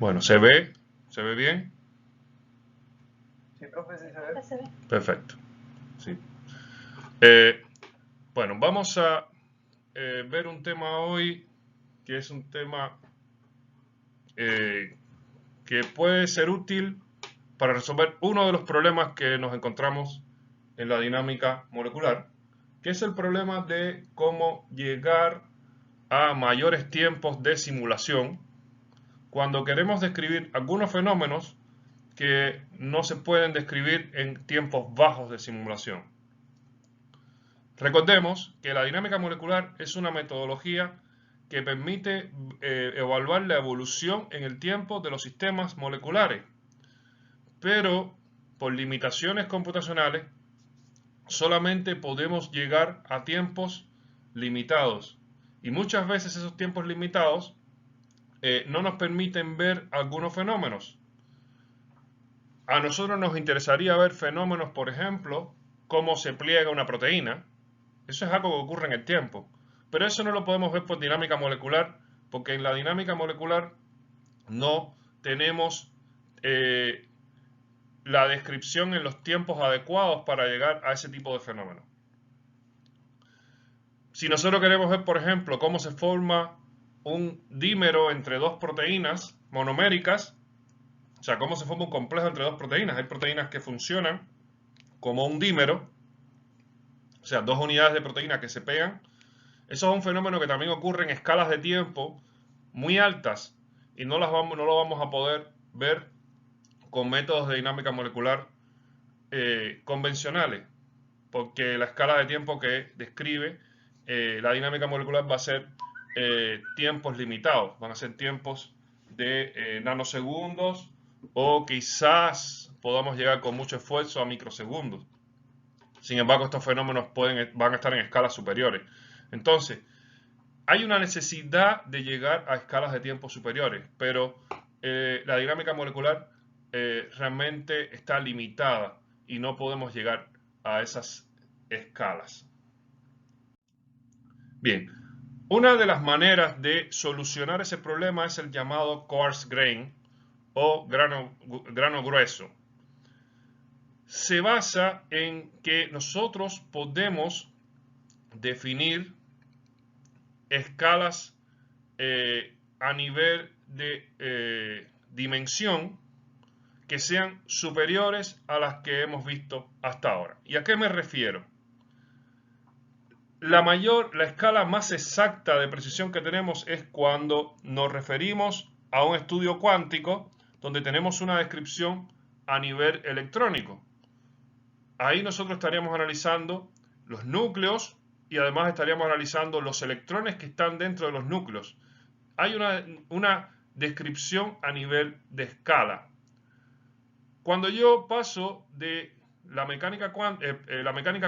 Bueno, ¿se ve? ¿Se ve bien? Sí, profe, sí se ve. Perfecto. Sí. Bueno, vamos a ver un tema hoy que es un tema que puede ser útil para resolver uno de los problemas que nos encontramos en la dinámica molecular, que es el problema de cómo llegar a mayores tiempos de simulación cuando queremos describir algunos fenómenos que no se pueden describir en tiempos bajos de simulación. Recordemos que la dinámica molecular es una metodología que permite evaluar la evolución en el tiempo de los sistemas moleculares, pero por limitaciones computacionales solamente podemos llegar a tiempos limitados y muchas veces esos tiempos limitados no nos permiten ver algunos fenómenos. A nosotros nos interesaría ver fenómenos, por ejemplo, cómo se pliega una proteína. Eso es algo que ocurre en el tiempo. Pero eso no lo podemos ver por dinámica molecular, porque en la dinámica molecular no tenemos la descripción en los tiempos adecuados para llegar a ese tipo de fenómenos. Si nosotros queremos ver, por ejemplo, cómo se forma un dímero entre dos proteínas monoméricas, o sea, cómo se forma un complejo entre dos proteínas. Hay proteínas que funcionan como un dímero, o sea, dos unidades de proteína que se pegan. Eso es un fenómeno que también ocurre en escalas de tiempo muy altas y no lo vamos a poder ver con métodos de dinámica molecular convencionales, porque la escala de tiempo que describe la dinámica molecular va a ser tiempos limitados, van a ser tiempos de nanosegundos o quizás podamos llegar con mucho esfuerzo a microsegundos. Sin embargo, estos fenómenos van a estar en escalas superiores. Entonces, hay una necesidad de llegar a escalas de tiempo superiores, pero la dinámica molecular realmente está limitada y no podemos llegar a esas escalas. Bien, una de las maneras de solucionar ese problema es el llamado coarse grain o grano grueso. Se basa en que nosotros podemos definir escalas a nivel de dimensión que sean superiores a las que hemos visto hasta ahora. ¿Y a qué me refiero? La escala más exacta de precisión que tenemos es cuando nos referimos a un estudio cuántico donde tenemos una descripción a nivel electrónico. Ahí nosotros estaríamos analizando los núcleos y además estaríamos analizando los electrones que están dentro de los núcleos. Hay una descripción a nivel de escala. Cuando yo paso de la mecánica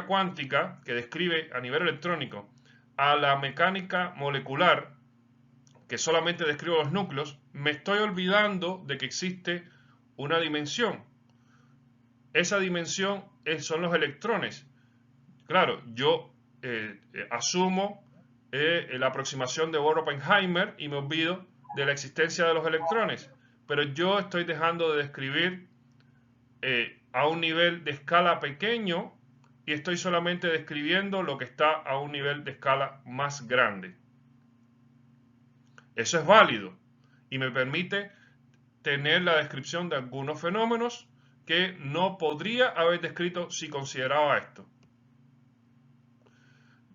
cuántica, que describe a nivel electrónico, a la mecánica molecular, que solamente describe los núcleos, me estoy olvidando de que existe una dimensión. Esa dimensión son los electrones. Claro, yo asumo la aproximación de Bohr-Oppenheimer y me olvido de la existencia de los electrones, pero yo estoy dejando de describir a un nivel de escala pequeño y estoy solamente describiendo lo que está a un nivel de escala más grande. Eso es válido y me permite tener la descripción de algunos fenómenos que no podría haber descrito si consideraba esto.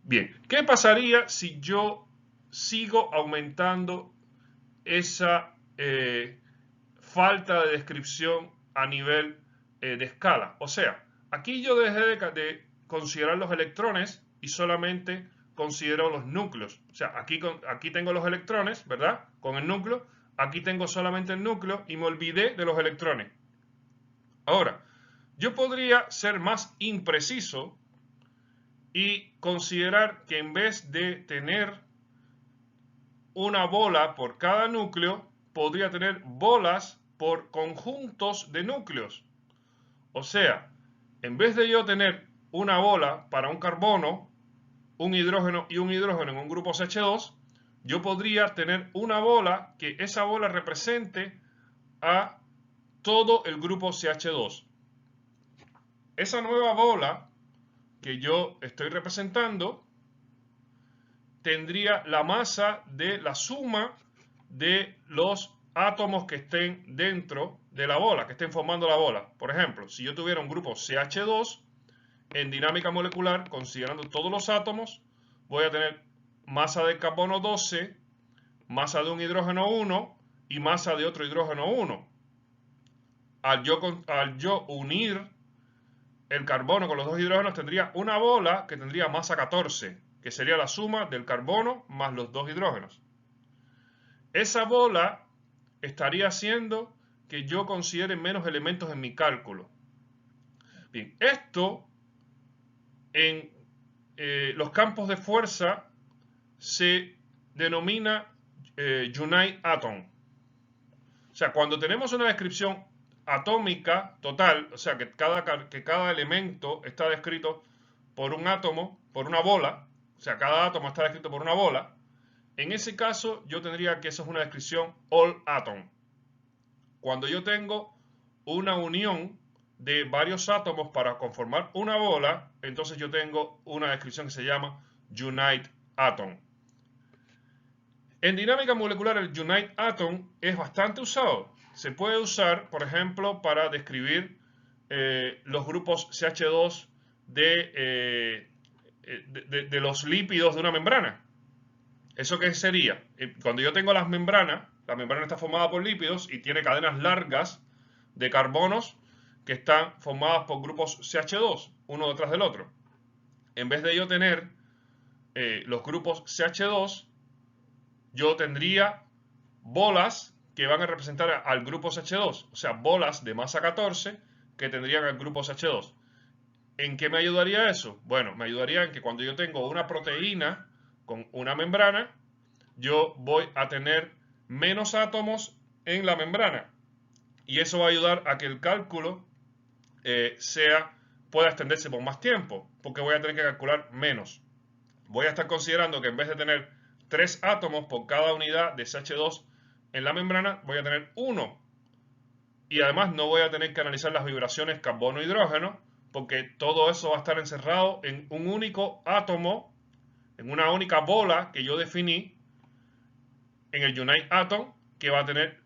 Bien, ¿qué pasaría si yo sigo aumentando esa falta de descripción a nivel de escala? O sea, aquí yo dejé de considerar los electrones y solamente considero los núcleos. O sea, aquí tengo los electrones, ¿verdad? Con el núcleo. Aquí tengo solamente el núcleo y me olvidé de los electrones. Ahora, yo podría ser más impreciso y considerar que en vez de tener una bola por cada núcleo, podría tener bolas por conjuntos de núcleos. O sea, en vez de yo tener una bola para un carbono, un hidrógeno y un hidrógeno en un grupo CH2, yo podría tener una bola que esa bola represente a todo el grupo CH2. Esa nueva bola que yo estoy representando tendría la masa de la suma de los átomos que estén dentro de la bola, que estén formando la bola. Por ejemplo, si yo tuviera un grupo CH2, en dinámica molecular, considerando todos los átomos, voy a tener masa de carbono 12, masa de un hidrógeno 1 y masa de otro hidrógeno 1. Al yo unir el carbono con los dos hidrógenos, tendría una bola que tendría masa 14, que sería la suma del carbono más los dos hidrógenos. Esa bola estaría haciendo que yo considere menos elementos en mi cálculo. Bien, esto en los campos de fuerza se denomina unite atom. O sea, cuando tenemos una descripción atómica total, o sea, que cada elemento está descrito por un átomo, por una bola, o sea, cada átomo está descrito por una bola, en ese caso yo tendría que eso es una descripción all atom. Cuando yo tengo una unión de varios átomos para conformar una bola, entonces yo tengo una descripción que se llama unite atom. En dinámica molecular el unite atom es bastante usado. Se puede usar, por ejemplo, para describir los grupos CH2 de los lípidos de una membrana. ¿Eso qué sería? Cuando yo tengo las membranas, la membrana está formada por lípidos y tiene cadenas largas de carbonos que están formadas por grupos CH2, uno detrás del otro. En vez de yo tener los grupos CH2, yo tendría bolas que van a representar al grupo CH2, o sea, bolas de masa 14 que tendrían al grupo CH2. ¿En qué me ayudaría eso? Bueno, me ayudaría en que cuando yo tengo una proteína con una membrana, yo voy a tener menos átomos en la membrana. Y eso va a ayudar a que el cálculo pueda extenderse por más tiempo, porque voy a tener que calcular menos. Voy a estar considerando que en vez de tener 3 átomos por cada unidad de CH2 en la membrana, voy a tener 1. Y además no voy a tener que analizar las vibraciones carbono-hidrógeno, porque todo eso va a estar encerrado en un único átomo, en una única bola que yo definí en el unite atom, que va a tener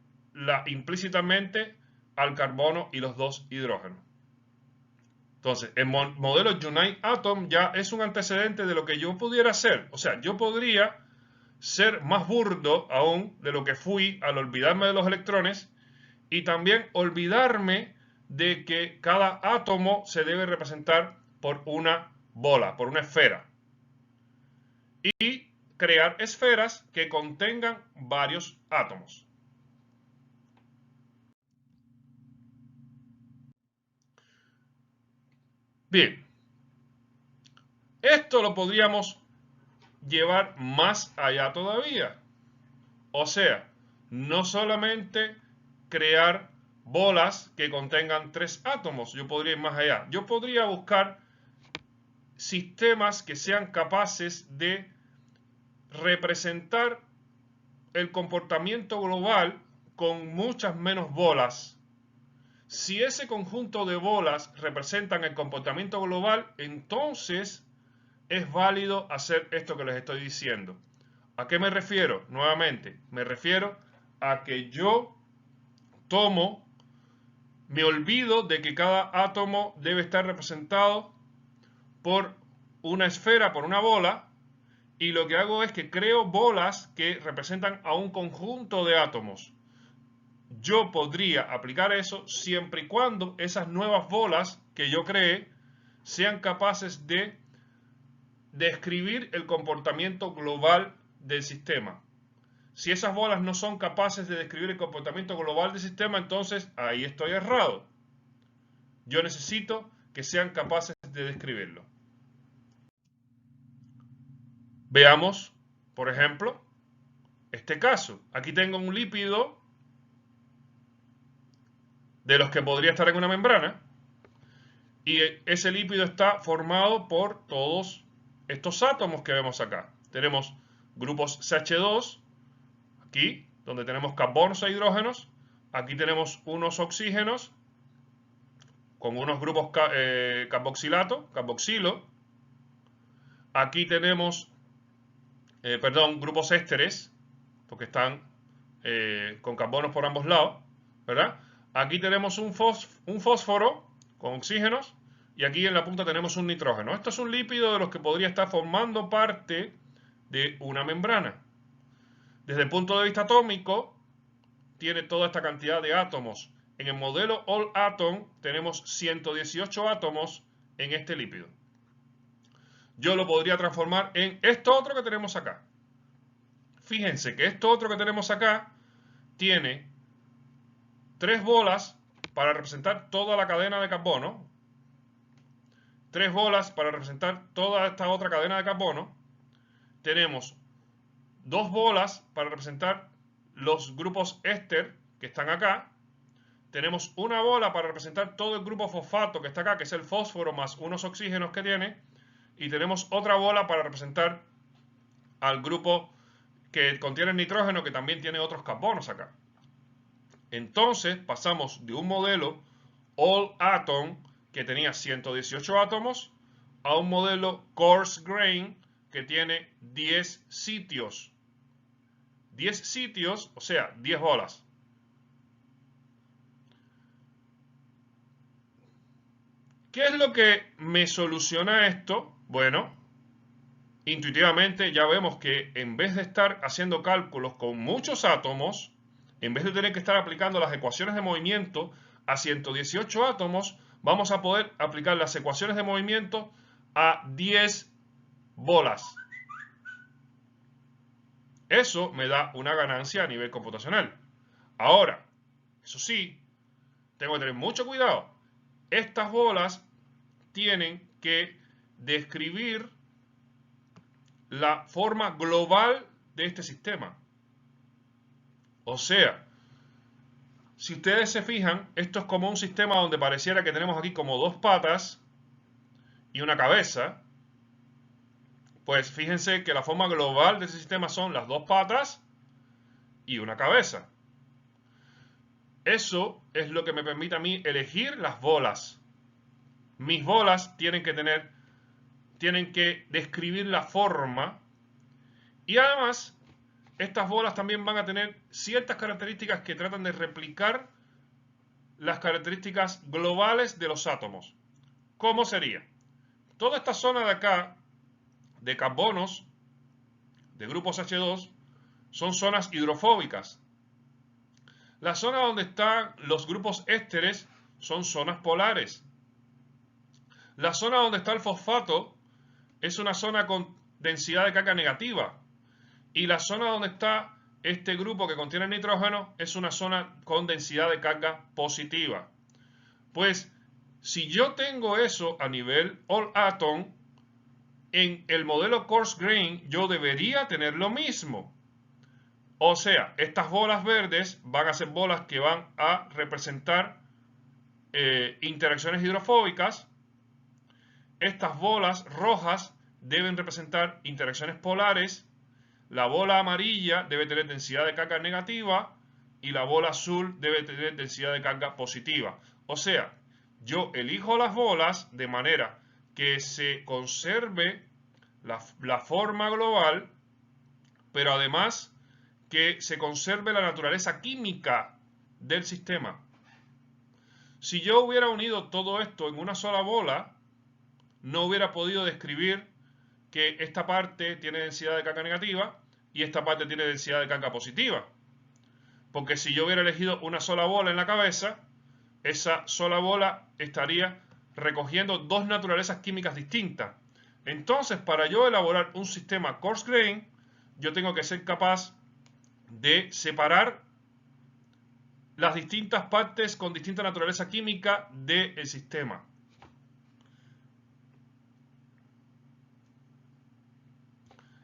implícitamente al carbono y los dos hidrógenos. Entonces, el modelo unite atom ya es un antecedente de lo que yo pudiera hacer. O sea, yo podría ser más burdo aún de lo que fui al olvidarme de los electrones y también olvidarme de que cada átomo se debe representar por una bola, por una esfera. Y crear esferas que contengan varios átomos. Bien, esto lo podríamos llevar más allá todavía. O sea, no solamente crear bolas que contengan 3 átomos, yo podría ir más allá. Yo podría buscar sistemas que sean capaces de representar el comportamiento global con muchas menos bolas. Si ese conjunto de bolas representan el comportamiento global, entonces es válido hacer esto que les estoy diciendo. ¿A qué me refiero? Nuevamente, me refiero a que yo me olvido de que cada átomo debe estar representado por una esfera, por una bola, y lo que hago es que creo bolas que representan a un conjunto de átomos. Yo podría aplicar eso siempre y cuando esas nuevas bolas que yo cree sean capaces de describir el comportamiento global del sistema. Si esas bolas no son capaces de describir el comportamiento global del sistema, entonces ahí estoy errado. Yo necesito que sean capaces de describirlo. Veamos, por ejemplo, este caso. Aquí tengo un lípido de los que podría estar en una membrana y ese lípido está formado por todos estos átomos que vemos acá. Tenemos grupos CH2 aquí, donde tenemos carbonos e hidrógenos. Aquí tenemos unos oxígenos con unos grupos carboxilo. Aquí tenemos, grupos ésteres, porque están con carbonos por ambos lados, ¿verdad? Aquí tenemos un fósforo con oxígenos y aquí en la punta tenemos un nitrógeno. Esto es un lípido de los que podría estar formando parte de una membrana. Desde el punto de vista atómico, tiene toda esta cantidad de átomos. En el modelo All Atom tenemos 118 átomos en este lípido. Yo lo podría transformar en esto otro que tenemos acá. Fíjense que esto otro que tenemos acá tiene 3 bolas para representar toda la cadena de carbono, 3 bolas para representar toda esta otra cadena de carbono, tenemos 2 bolas para representar los grupos éster que están acá, tenemos una bola para representar todo el grupo fosfato que está acá, que es el fósforo más unos oxígenos que tiene, y tenemos otra bola para representar al grupo que contiene el nitrógeno, que también tiene otros carbonos acá. Entonces pasamos de un modelo All Atom que tenía 118 átomos a un modelo Coarse Grain que tiene 10 sitios. 10 sitios, o sea, 10 bolas. ¿Qué es lo que me soluciona esto? Bueno, intuitivamente ya vemos que en vez de estar haciendo cálculos con muchos átomos, en vez de tener que estar aplicando las ecuaciones de movimiento a 118 átomos, vamos a poder aplicar las ecuaciones de movimiento a 10 bolas. Eso me da una ganancia a nivel computacional. Ahora, eso sí, tengo que tener mucho cuidado. Estas bolas tienen que describir la forma global de este sistema. O sea, si ustedes se fijan, esto es como un sistema donde pareciera que tenemos aquí como 2 patas y una cabeza. Pues fíjense que la forma global de ese sistema son las 2 patas y una cabeza. Eso es lo que me permite a mí elegir las bolas. Mis bolas tienen que describir la forma y además estas bolas también van a tener ciertas características que tratan de replicar las características globales de los átomos. ¿Cómo sería? Toda esta zona de acá de carbonos de grupos H2 son zonas hidrofóbicas. La zona donde están los grupos ésteres son zonas polares. La zona donde está el fosfato es una zona con densidad de carga negativa. Y la zona donde está este grupo que contiene el nitrógeno es una zona con densidad de carga positiva. Pues si yo tengo eso a nivel All Atom, en el modelo Coarse Grain yo debería tener lo mismo. O sea, estas bolas verdes van a ser bolas que van a representar interacciones hidrofóbicas. Estas bolas rojas deben representar interacciones polares. La bola amarilla debe tener densidad de carga negativa y la bola azul debe tener densidad de carga positiva. O sea, yo elijo las bolas de manera que se conserve la forma global, pero además que se conserve la naturaleza química del sistema. Si yo hubiera unido todo esto en una sola bola, no hubiera podido describir que esta parte tiene densidad de carga negativa y esta parte tiene densidad de carga positiva. Porque si yo hubiera elegido una sola bola en la cabeza, esa sola bola estaría recogiendo 2 naturalezas químicas distintas. Entonces, para yo elaborar un sistema Coarse Grain, yo tengo que ser capaz de separar las distintas partes con distinta naturaleza química del sistema.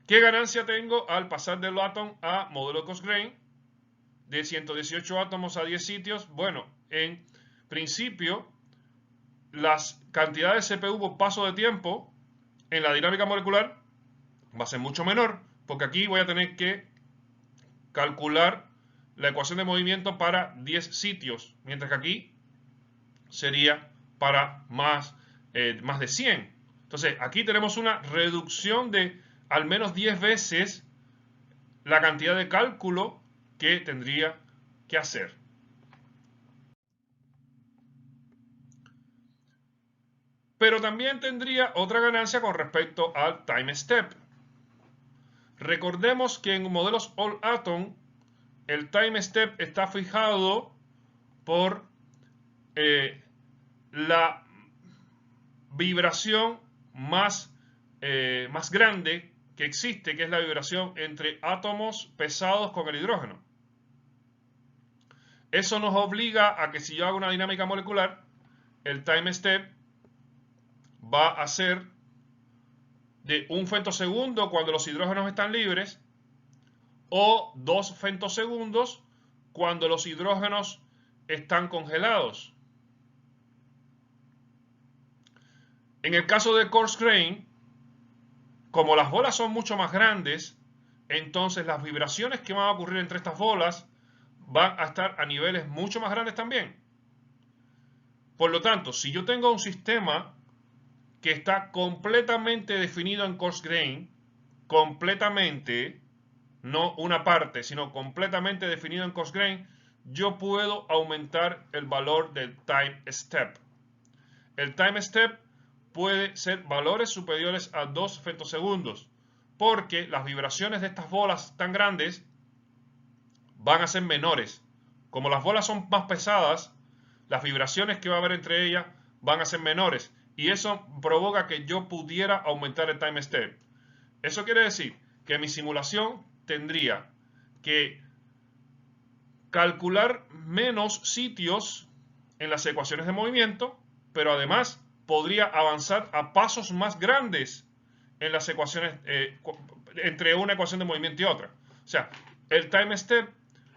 ¿Qué ganancia tengo al pasar del Atom a modelo Coarse Grain? De 118 átomos a 10 sitios. Bueno, en principio, las cantidades de CPU por paso de tiempo en la dinámica molecular va a ser mucho menor, porque aquí voy a tener que calcular la ecuación de movimiento para 10 sitios, mientras que aquí sería para más de 100. Entonces, aquí tenemos una reducción de al menos 10 veces la cantidad de cálculo que tendría que hacer. Pero también tendría otra ganancia con respecto al time step. Recordemos que en modelos All Atom el time step está fijado por la vibración más grande que existe, que es la vibración entre átomos pesados con el hidrógeno. Eso nos obliga a que si yo hago una dinámica molecular, el time step va a ser de 1 femtosegundo cuando los hidrógenos están libres o 2 femtosegundos cuando los hidrógenos están congelados. En el caso de coarse grain, como las bolas son mucho más grandes, entonces las vibraciones que van a ocurrir entre estas bolas van a estar a niveles mucho más grandes también. Por lo tanto, si yo tengo un sistema que está completamente definido en coarse grain, completamente, no una parte, sino completamente definido en coarse grain, yo puedo aumentar el valor del time step. El time step puede ser valores superiores a 2 femtosegundos, porque las vibraciones de estas bolas tan grandes van a ser menores. Como las bolas son más pesadas, las vibraciones que va a haber entre ellas van a ser menores, y eso provoca que yo pudiera aumentar el time step. Eso quiere decir que mi simulación tendría que calcular menos sitios en las ecuaciones de movimiento, pero además podría avanzar a pasos más grandes en las ecuaciones entre una ecuación de movimiento y otra. O sea, el time step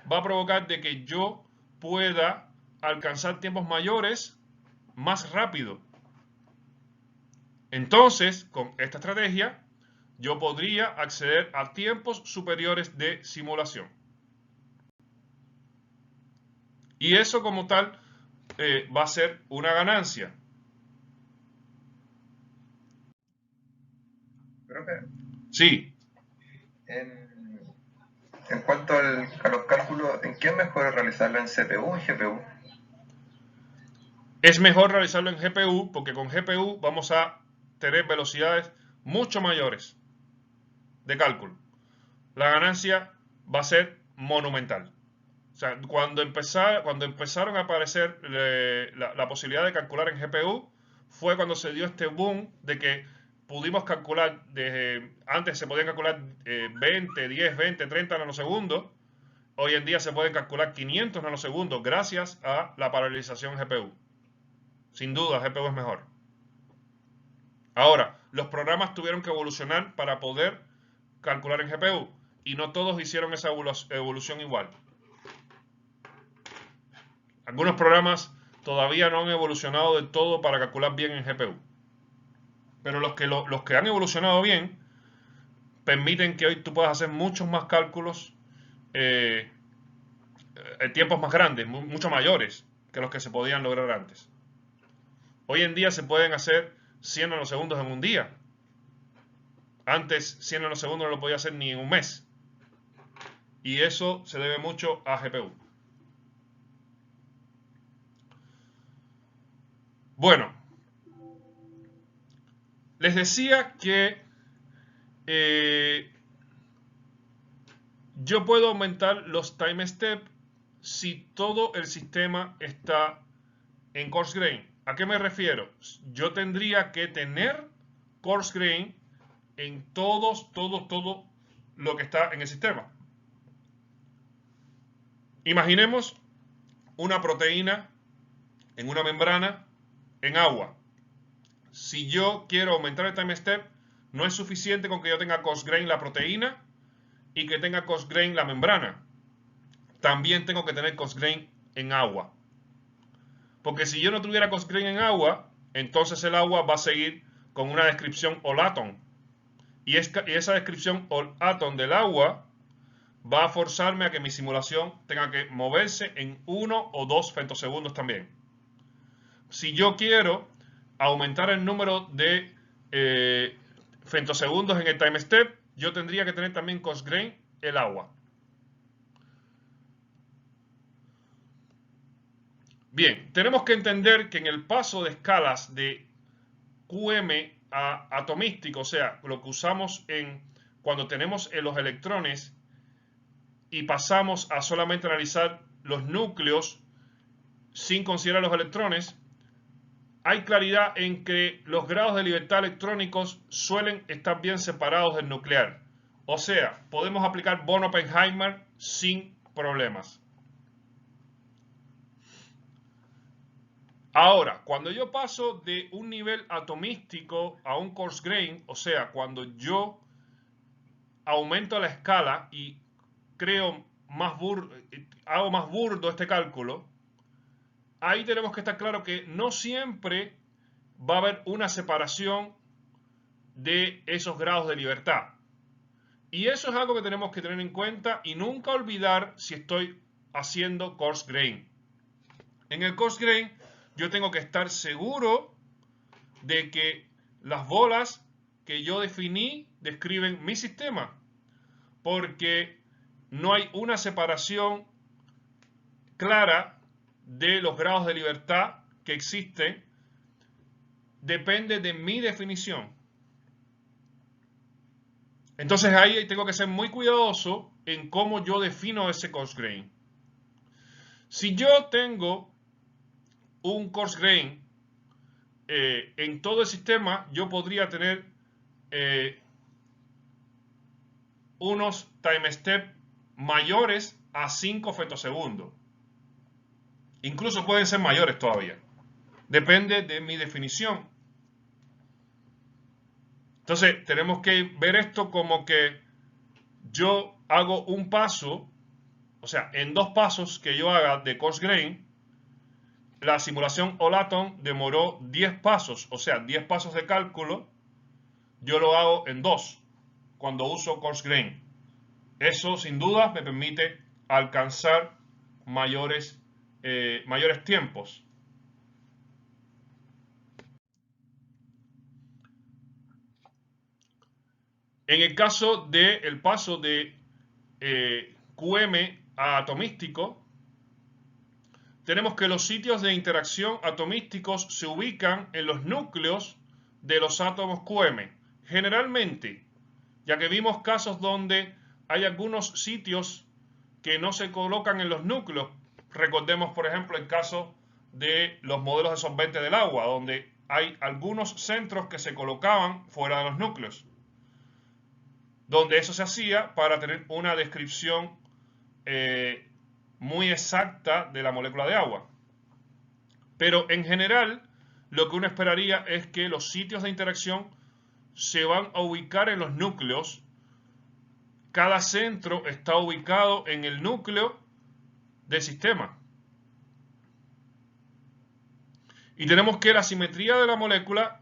va a provocar de que yo pueda alcanzar tiempos mayores más rápido. Entonces, con esta estrategia, yo podría acceder a tiempos superiores de simulación. Y eso como tal va a ser una ganancia. Profe, Sí. En cuanto a los cálculos, ¿en qué es mejor realizarlo en CPU o en GPU? Es mejor realizarlo en GPU porque con GPU vamos a tener velocidades mucho mayores de cálculo. La ganancia va a ser monumental. O sea, cuando empezaron a aparecer la posibilidad de calcular en GPU, fue cuando se dio este boom de que pudimos calcular, antes se podían calcular 20, 10, 20, 30 nanosegundos. Hoy en día se pueden calcular 500 nanosegundos gracias a la paralelización GPU. Sin duda, GPU es mejor. Ahora, los programas tuvieron que evolucionar para poder calcular en GPU y no todos hicieron esa evolución igual. Algunos programas todavía no han evolucionado del todo para calcular bien en GPU. Pero los que han evolucionado bien permiten que hoy tú puedas hacer muchos más cálculos en tiempos más grandes, mucho mayores que los que se podían lograr antes. Hoy en día se pueden hacer 100 nanosegundos en un día. Antes 100 nanosegundos no lo podía hacer ni en un mes. Y eso se debe mucho a GPU. Bueno, les decía que yo puedo aumentar los time steps si todo el sistema está en coarse grain. ¿A qué me refiero? Yo tendría que tener coarse grain en todo lo que está en el sistema. Imaginemos una proteína en una membrana en agua. Si yo quiero aumentar el time step, no es suficiente con que yo tenga coarse grain la proteína y que tenga coarse grain la membrana. También tengo que tener coarse grain en agua. Porque si yo no tuviera coarse grain en agua, entonces el agua va a seguir con una descripción all atom. Y esa descripción all atom del agua va a forzarme a que mi simulación tenga que moverse en 1 o 2 femtosegundos también. Si yo quiero aumentar el número de femtosegundos en el time step, yo tendría que tener también Cosgrain el agua. Bien, tenemos que entender que en el paso de escalas de QM a atomístico, o sea, lo que usamos cuando tenemos los electrones y pasamos a solamente analizar los núcleos sin considerar los electrones, hay claridad en que los grados de libertad electrónicos suelen estar bien separados del nuclear. O sea, podemos aplicar Born-Oppenheimer sin problemas. Ahora, cuando yo paso de un nivel atomístico a un coarse grain, o sea, cuando yo aumento la escala y hago más burdo este cálculo, ahí tenemos que estar claro que no siempre va a haber una separación de esos grados de libertad. Y eso es algo que tenemos que tener en cuenta y nunca olvidar si estoy haciendo coarse grain. En el coarse grain yo tengo que estar seguro de que las bolas que yo definí describen mi sistema, porque no hay una separación clara de los grados de libertad que existen, depende de mi definición. Entonces ahí tengo que ser muy cuidadoso en cómo yo defino ese coarse grain. Si yo tengo un coarse grain en todo el sistema, yo podría tener unos time step mayores a 5 femtosegundos. Incluso pueden ser mayores todavía. Depende de mi definición. Entonces, tenemos que ver esto como que yo hago un paso, o sea, en 2 pasos que yo haga de coarse grain, la simulación Olaton demoró 10 pasos, o sea, 10 pasos de cálculo, yo lo hago en 2 cuando uso coarse grain. Eso sin duda me permite alcanzar mayores tiempos. En el caso del paso de QM a atomístico, tenemos que los sitios de interacción atomísticos se ubican en los núcleos de los átomos QM. Generalmente, ya que vimos casos donde hay algunos sitios que no se colocan en los núcleos. Recordemos, por ejemplo, el caso de los modelos de solvente del agua, donde hay algunos centros que se colocaban fuera de los núcleos, donde eso se hacía para tener una descripción muy exacta de la molécula de agua. Pero en general, lo que uno esperaría es que los sitios de interacción se van a ubicar en los núcleos. Cada centro está ubicado en el núcleo del sistema. Y tenemos que la simetría de la molécula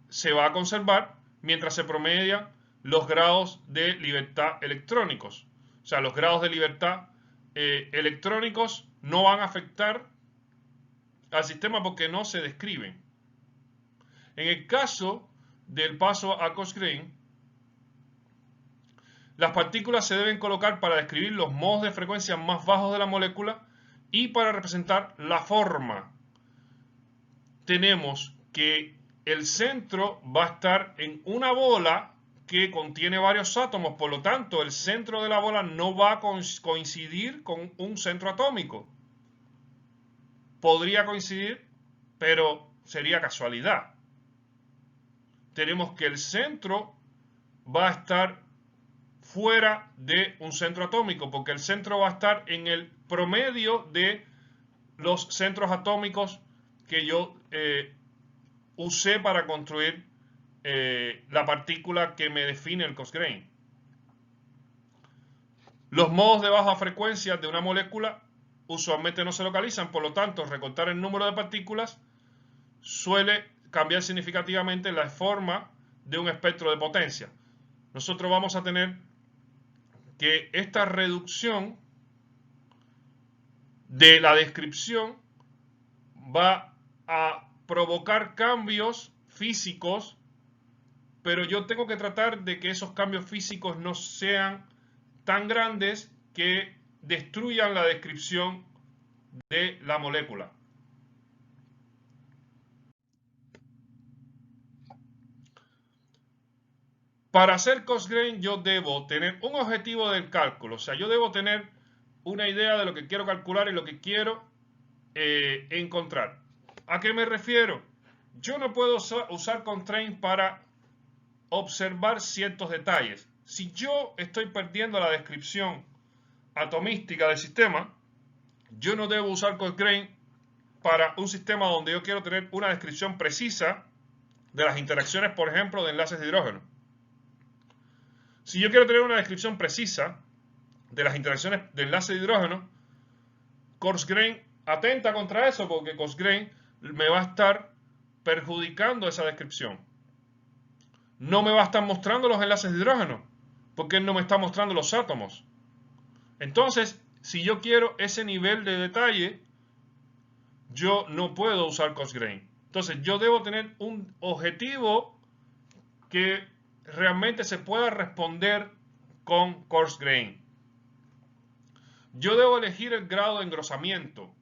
se va a conservar mientras se promedian los grados de libertad electrónicos. O sea, los grados de libertad electrónicos no van a afectar al sistema porque no se describen. En el caso del paso a coarse grain, las partículas se deben colocar para describir los modos de frecuencia más bajos de la molécula y para representar la forma. Tenemos que el centro va a estar en una bola que contiene varios átomos, por lo tanto el centro de la bola no va a coincidir con un centro atómico. Podría coincidir, pero sería casualidad. Tenemos que el centro va a estar fuera de un centro atómico, porque el centro va a estar en el promedio de los centros atómicos que yo usé para construir la partícula que me define el coarse grain. Los modos de baja frecuencia de una molécula usualmente no se localizan, por lo tanto, recortar el número de partículas suele cambiar significativamente la forma de un espectro de potencia. Nosotros vamos a tener que esta reducción de la descripción va a provocar cambios físicos, pero yo tengo que tratar de que esos cambios físicos no sean tan grandes que destruyan la descripción de la molécula. Para hacer cost-grain yo debo tener un objetivo del cálculo, o sea, yo debo tener una idea de lo que quiero calcular y lo que quiero encontrar. ¿A qué me refiero? Yo no puedo usar constraint para observar ciertos detalles. Si yo estoy perdiendo la descripción atomística del sistema, yo no debo usar cost-grain para un sistema donde yo quiero tener una descripción precisa de las interacciones, por ejemplo, de enlaces de hidrógeno. Si yo quiero tener una descripción precisa de las interacciones de enlace de hidrógeno, cost-grain atenta contra eso, porque cost-grain me va a estar perjudicando esa descripción. No me va a estar mostrando los enlaces de hidrógeno, porque él no me está mostrando los átomos. Entonces, si yo quiero ese nivel de detalle, yo no puedo usar cost-grain. Entonces, yo debo tener un objetivo que realmente se pueda responder con cost-grain. Yo debo elegir el grado de engrosamiento.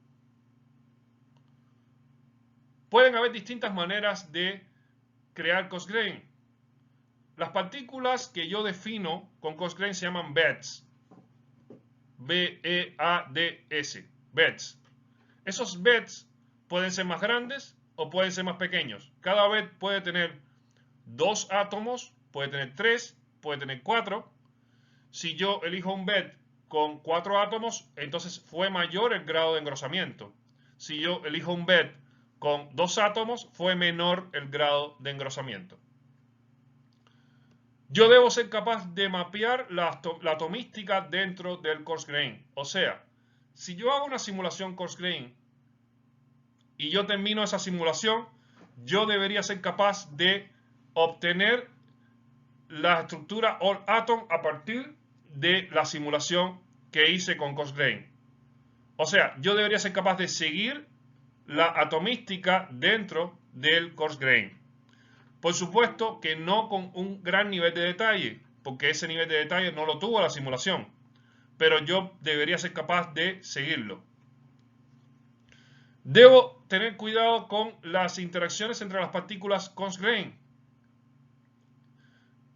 Pueden haber distintas maneras de crear cost-grain. Las partículas que yo defino con cost-grain se llaman beds. B-E-A-D-S. Beds. Esos beds pueden ser más grandes o pueden ser más pequeños. Cada bed puede tener 2 átomos, puede tener 3, puede tener 4. Si yo elijo un bed con 4 átomos, entonces fue mayor el grado de engrosamiento. Si yo elijo un bed con 2 átomos, fue menor el grado de engrosamiento. Yo debo ser capaz de mapear la atomística dentro del cost-grain. O sea, si yo hago una simulación cost-grain y yo termino esa simulación, yo debería ser capaz de obtener la estructura all atom a partir de la simulación que hice con cost-grain. O sea, yo debería ser capaz de seguir la atomística dentro del cost-grain. Por supuesto que no con un gran nivel de detalle, porque ese nivel de detalle no lo tuvo la simulación, pero yo debería ser capaz de seguirlo. Debo tener cuidado con las interacciones entre las partículas cost-grain.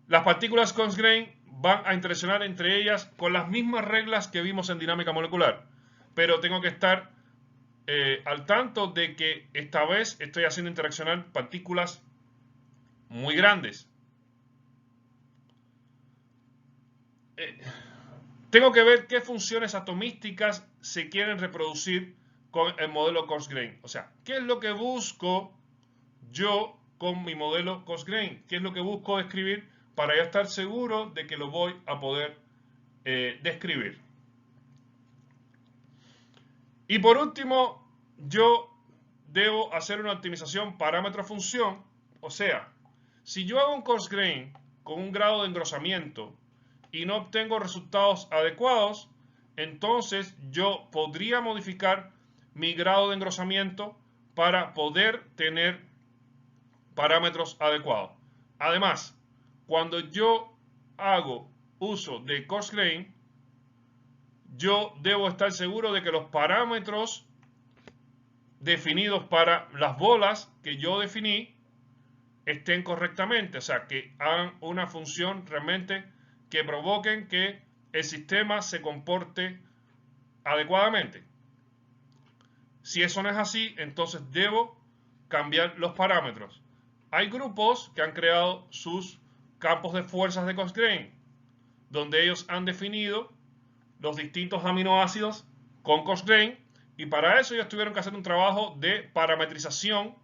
Las partículas cost-grain van a interaccionar entre ellas con las mismas reglas que vimos en dinámica molecular, pero tengo que estar al tanto de que esta vez estoy haciendo interaccionar partículas muy grandes. Tengo que ver qué funciones atomísticas se quieren reproducir con el modelo cost-grain. O sea, ¿qué es lo que busco yo con mi modelo cost-grain? ¿Qué es lo que busco describir para ya estar seguro de que lo voy a poder describir? Y por último, yo debo hacer una optimización parámetro-función. O sea, si yo hago un cost-grain con un grado de engrosamiento y no obtengo resultados adecuados, entonces yo podría modificar mi grado de engrosamiento para poder tener parámetros adecuados. Además, cuando yo hago uso de cost-grain, yo debo estar seguro de que los parámetros definidos para las bolas que yo definí estén correctamente, o sea, que hagan una función realmente que provoquen que el sistema se comporte adecuadamente. Si eso no es así, entonces debo cambiar los parámetros. Hay grupos que han creado sus campos de fuerzas de cost-grain, donde ellos han definido los distintos aminoácidos con cost-grain, y para eso ellos tuvieron que hacer un trabajo de parametrización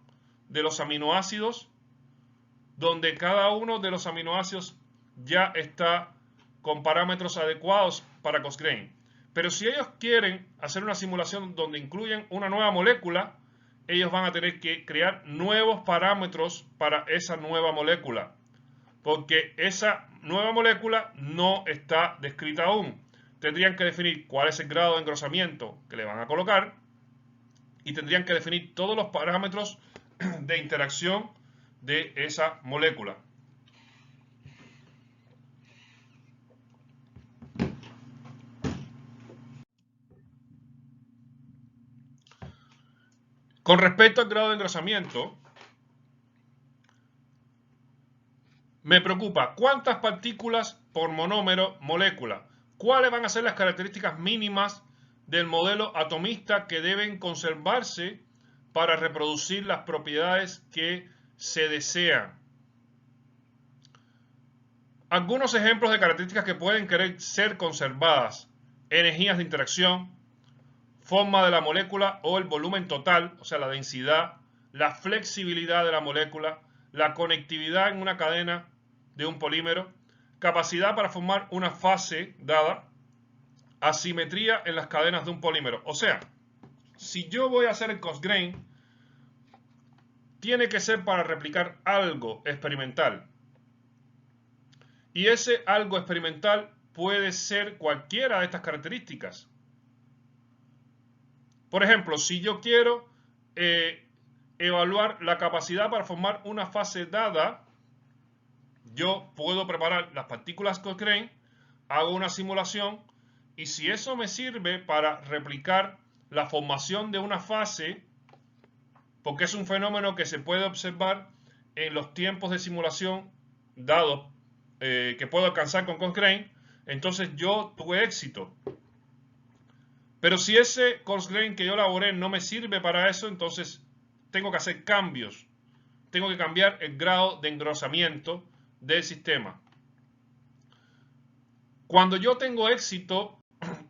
de los aminoácidos, donde cada uno de los aminoácidos ya está con parámetros adecuados para cost-grain. Pero si ellos quieren hacer una simulación donde incluyen una nueva molécula, ellos van a tener que crear nuevos parámetros para esa nueva molécula, porque esa nueva molécula no está descrita aún. Tendrían que definir cuál es el grado de engrosamiento que le van a colocar y tendrían que definir todos los parámetros de interacción de esa molécula. Con respecto al grado de engrosamiento, me preocupa cuántas partículas por monómero molécula. ¿Cuáles van a ser las características mínimas del modelo atomista que deben conservarse para reproducir las propiedades que se desean? Algunos ejemplos de características que pueden querer ser conservadas: energías de interacción, forma de la molécula o el volumen total, o sea, la densidad, la flexibilidad de la molécula, la conectividad en una cadena de un polímero, capacidad para formar una fase dada, asimetría en las cadenas de un polímero. O sea, si yo voy a hacer el Cosgrain, tiene que ser para replicar algo experimental. Y ese algo experimental puede ser cualquiera de estas características. Por ejemplo, si yo quiero evaluar la capacidad para formar una fase dada, yo puedo preparar las partículas Cochrane, hago una simulación y si eso me sirve para replicar la formación de una fase, porque es un fenómeno que se puede observar en los tiempos de simulación dados que puedo alcanzar con Cochrane, entonces yo tuve éxito. Pero si ese Cosgrain que yo elaboré no me sirve para eso, entonces tengo que hacer cambios. Tengo que cambiar el grado de engrosamiento del sistema. Cuando yo tengo éxito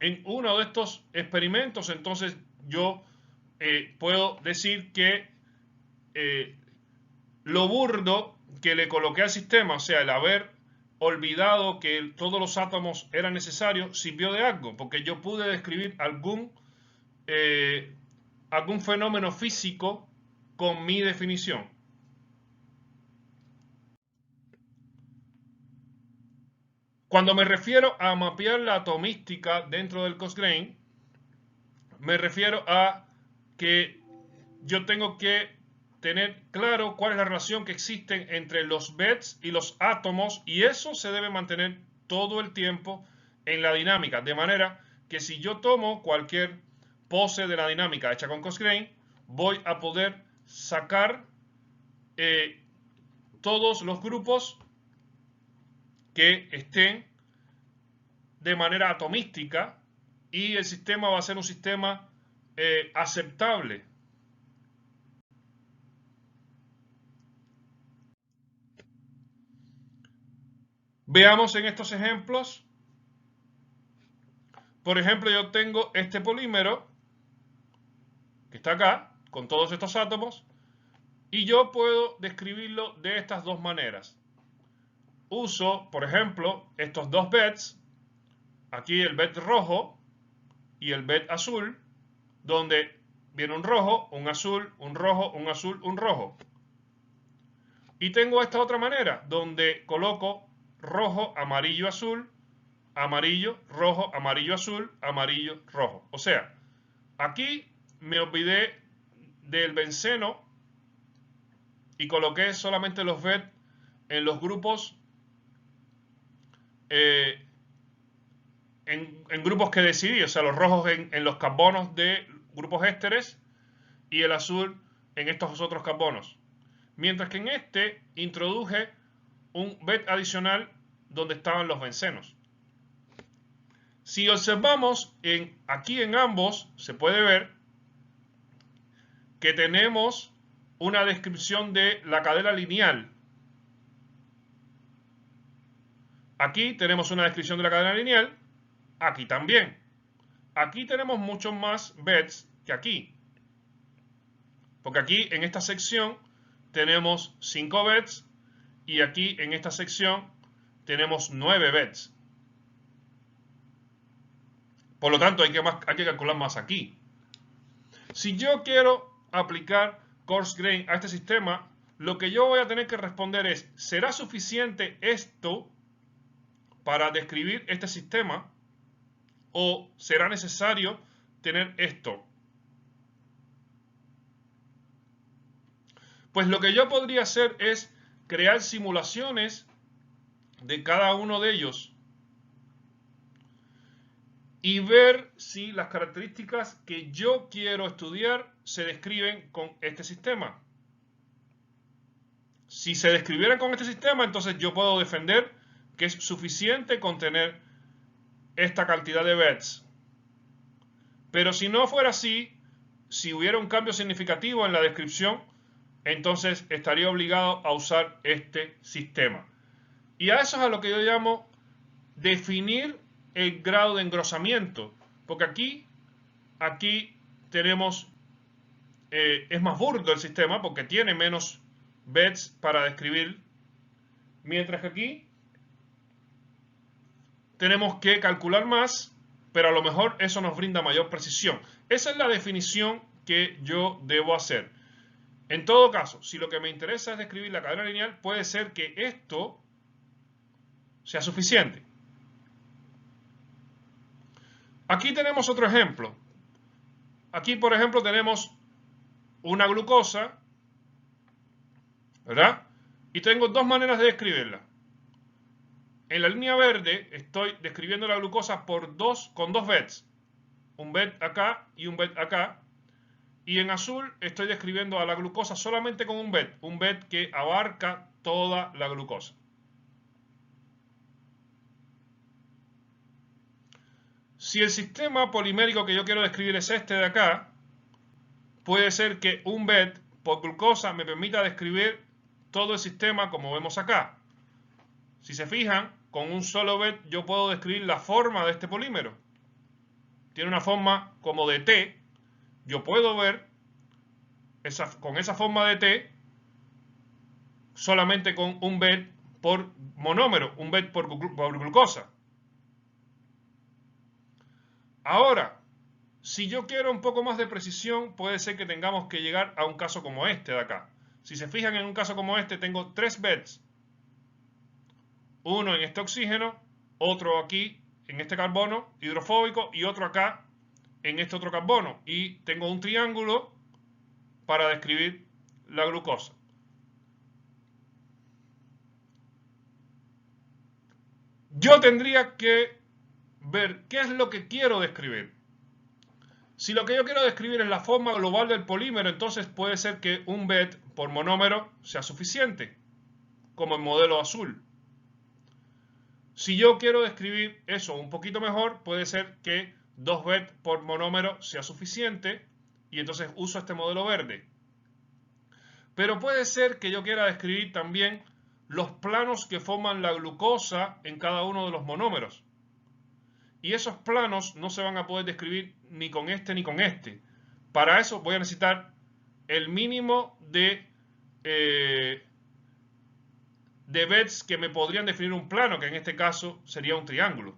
en uno de estos experimentos, entonces yo puedo decir que lo burdo que le coloqué al sistema, o sea, el haber olvidado que todos los átomos eran necesarios, sirvió de algo, porque yo pude describir algún fenómeno físico con mi definición. Cuando me refiero a mapear la atomística dentro del Cosgrain, me refiero a que yo tengo que tener claro cuál es la relación que existe entre los bits y los átomos, y eso se debe mantener todo el tiempo en la dinámica, de manera que si yo tomo cualquier pose de la dinámica hecha con Cosgrain, voy a poder sacar todos los grupos que estén de manera atomística y el sistema va a ser un sistema aceptable. Veamos en estos ejemplos. Por ejemplo, yo tengo este polímero que está acá, con todos estos átomos, y yo puedo describirlo de estas dos maneras. Uso, por ejemplo, estos dos bits, aquí el bit rojo y el bit azul, donde viene un rojo, un azul, un rojo, un azul, un rojo. Y tengo esta otra manera, donde coloco rojo, amarillo, azul, amarillo, rojo, amarillo, azul, amarillo, rojo. O sea, aquí me olvidé del benceno y coloqué solamente los bits en los grupos en grupos que decidí, o sea, los rojos en los carbonos de grupos ésteres y el azul en estos otros carbonos. Mientras que en este introduje un bit adicional donde estaban los bencenos. Si observamos aquí en ambos, se puede ver que tenemos una descripción de la cadena lineal. Aquí tenemos una descripción de la cadena lineal, aquí también. Aquí tenemos muchos más bits que aquí. Porque aquí en esta sección tenemos 5 bits y aquí en esta sección tenemos 9 bits. Por lo tanto, hay que calcular más aquí. Si yo quiero aplicar Cosgrain a este sistema, lo que yo voy a tener que responder es, ¿será suficiente esto para describir este sistema o será necesario tener esto? Pues lo que yo podría hacer es crear simulaciones de cada uno de ellos y ver si las características que yo quiero estudiar se describen con este sistema. Si se describieran con este sistema, entonces yo puedo defender que es suficiente con tener esta cantidad de bits. Pero si no fuera así, si hubiera un cambio significativo en la descripción, entonces estaría obligado a usar este sistema. Y a eso es a lo que yo llamo definir el grado de engrosamiento. Porque aquí tenemos, es más burdo el sistema porque tiene menos bits para describir. Mientras que aquí tenemos que calcular más, pero a lo mejor eso nos brinda mayor precisión. Esa es la definición que yo debo hacer. En todo caso, si lo que me interesa es describir la cadena lineal, puede ser que esto sea suficiente. Aquí tenemos otro ejemplo. Aquí, por ejemplo, tenemos una glucosa, ¿verdad? Y tengo dos maneras de describirla. En la línea verde estoy describiendo la glucosa con dos bits. Un bit acá y un bit acá. Y en azul estoy describiendo a la glucosa solamente con un bit que abarca toda la glucosa. Si el sistema polimérico que yo quiero describir es este de acá, puede ser que un bit por glucosa me permita describir todo el sistema como vemos acá. Si se fijan, con un solo bit yo puedo describir la forma de este polímero. Tiene una forma como de T. Yo puedo ver con esa forma de T solamente con un bit por monómero, un bit por glucosa. Ahora, si yo quiero un poco más de precisión, puede ser que tengamos que llegar a un caso como este de acá. Si se fijan, en un caso como este tengo 3 bits. Uno en este oxígeno, otro aquí en este carbono hidrofóbico y otro acá en este otro carbono. Y tengo un triángulo para describir la glucosa. Yo tendría que ver qué es lo que quiero describir. Si lo que yo quiero describir es la forma global del polímero, entonces puede ser que un bit por monómero sea suficiente, como el modelo azul. Si yo quiero describir eso un poquito mejor, puede ser que 2 bits por monómero sea suficiente y entonces uso este modelo verde. Pero puede ser que yo quiera describir también los planos que forman la glucosa en cada uno de los monómeros. Y esos planos no se van a poder describir ni con este ni con este. Para eso voy a necesitar el mínimo de bits que me podrían definir un plano, que en este caso sería un triángulo.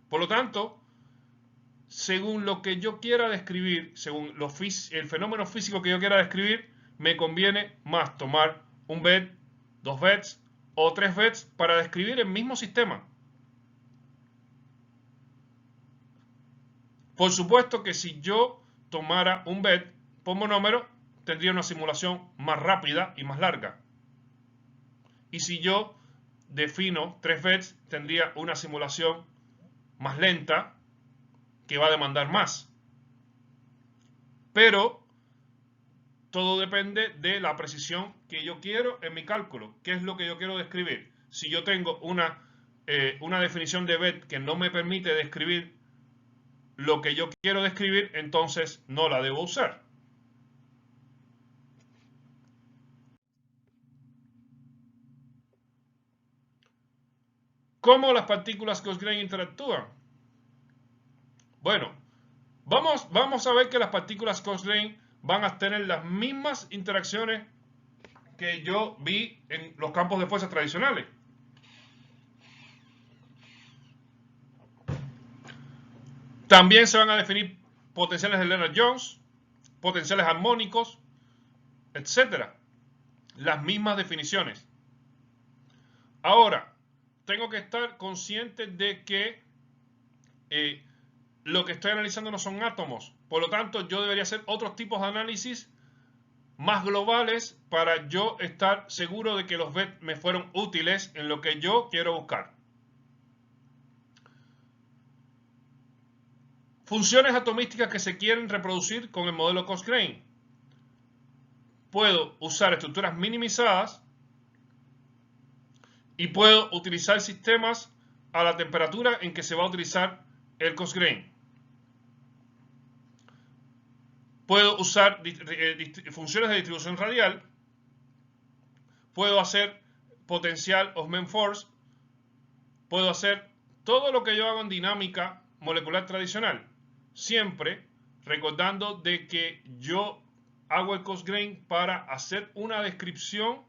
Por lo tanto, según lo que yo quiera describir, según el fenómeno físico que yo quiera describir, me conviene más tomar un bit, 2 bits o 3 bits para describir el mismo sistema. Por supuesto que si yo tomara un bit por monómero, tendría una simulación más rápida y más larga. Y si yo defino 3 bits, tendría una simulación más lenta que va a demandar más. Pero todo depende de la precisión que yo quiero en mi cálculo. ¿Qué es lo que yo quiero describir? Si yo tengo una definición de bit que no me permite describir lo que yo quiero describir, entonces no la debo usar. ¿Cómo las partículas Gauss-Green interactúan? Bueno, vamos a ver que las partículas Gauss-Green van a tener las mismas interacciones que yo vi en los campos de fuerza tradicionales. También se van a definir potenciales de Lennard-Jones, potenciales armónicos, etc. Las mismas definiciones. Ahora, tengo que estar consciente de que lo que estoy analizando no son átomos. Por lo tanto, yo debería hacer otros tipos de análisis más globales para yo estar seguro de que los BET me fueron útiles en lo que yo quiero buscar. Funciones atomísticas que se quieren reproducir con el modelo Cosgrane. Puedo usar estructuras minimizadas y puedo utilizar sistemas a la temperatura en que se va a utilizar el Cosgrane. Puedo usar funciones de distribución radial. Puedo hacer potencial Osman force. Puedo hacer todo lo que yo hago en dinámica molecular tradicional. Siempre recordando de que yo hago el Cosgrane para hacer una descripción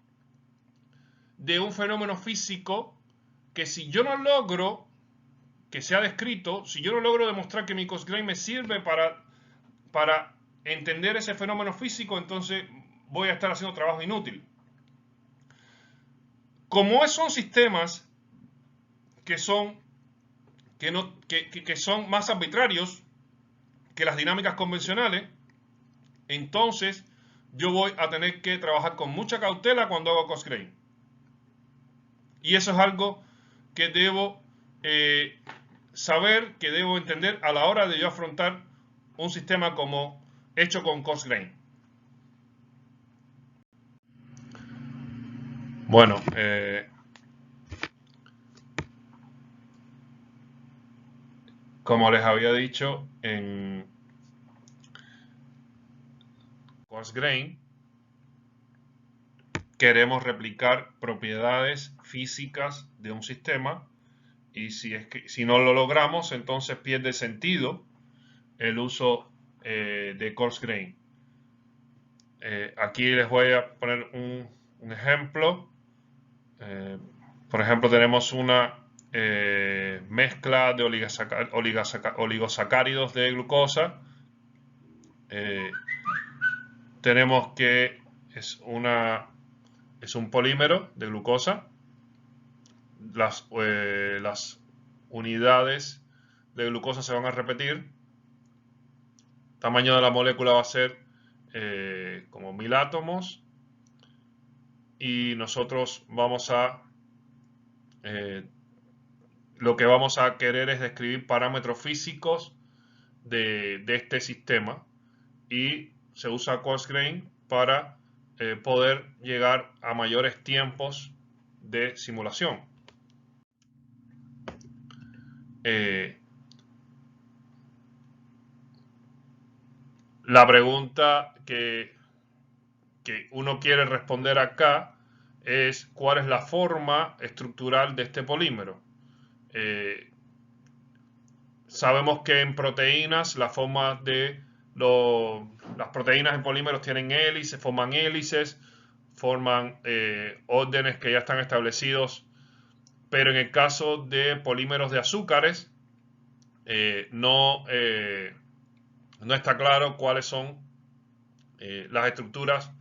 de un fenómeno físico que si yo no logro que sea descrito, si yo no logro demostrar que mi Cosgrane me sirve para entender ese fenómeno físico, entonces voy a estar haciendo trabajo inútil. Como son sistemas que son más arbitrarios que las dinámicas convencionales, entonces yo voy a tener que trabajar con mucha cautela cuando hago Cosgrane. Y eso es algo que debo saber, que debo entender a la hora de yo afrontar un sistema como hecho con Cosgrane. Bueno, como les había dicho, en Cosgrane queremos replicar propiedades físicas de un sistema y si no lo logramos, entonces pierde sentido el uso de Cosgrane. Aquí les voy a poner un ejemplo. Por ejemplo, tenemos una mezcla de oligosacáridos de glucosa. Tenemos que es un polímero de glucosa. Las unidades de glucosa se van a repetir. El tamaño de la molécula va a ser como 1000 átomos. Y nosotros vamos a lo que vamos a querer es describir parámetros físicos de este sistema y se usa Cosgrane para poder llegar a mayores tiempos de simulación. La pregunta que uno quiere responder acá es cuál es la forma estructural de este polímero. Sabemos que en proteínas la forma de las proteínas en polímeros tienen hélices, forman hélices, forman órdenes que ya están establecidos, pero en el caso de polímeros de azúcares no está claro cuáles son las estructuras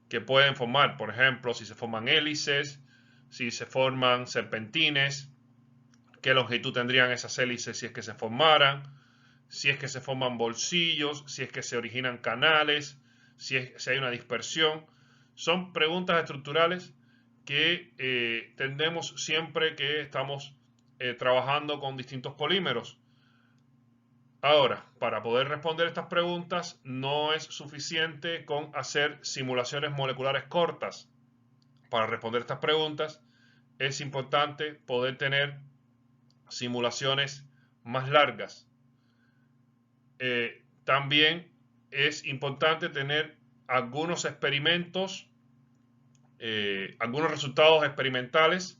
que pueden formar. Por ejemplo, si se forman hélices, si se forman serpentines, qué longitud tendrían esas hélices si es que se formaran, si es que se forman bolsillos, si es que se originan canales, si hay una dispersión. Son preguntas estructurales que tendemos siempre que estamos trabajando con distintos polímeros. Ahora, para poder responder estas preguntas no es suficiente con hacer simulaciones moleculares cortas. Para responder estas preguntas es importante poder tener simulaciones más largas. También es importante tener algunos experimentos, algunos resultados experimentales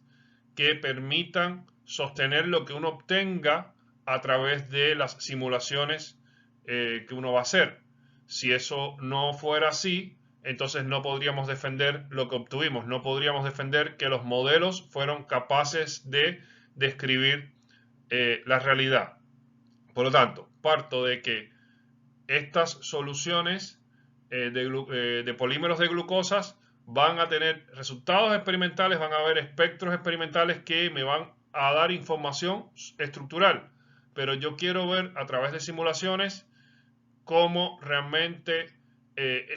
que permitan sostener lo que uno obtenga a través de las simulaciones que uno va a hacer. Si eso no fuera así, entonces no podríamos defender lo que obtuvimos, no podríamos defender que los modelos fueron capaces de describir la realidad. Por lo tanto, parto de que estas soluciones de polímeros de glucosas van a tener resultados experimentales, van a haber espectros experimentales que me van a dar información estructural. Pero yo quiero ver a través de simulaciones cómo realmente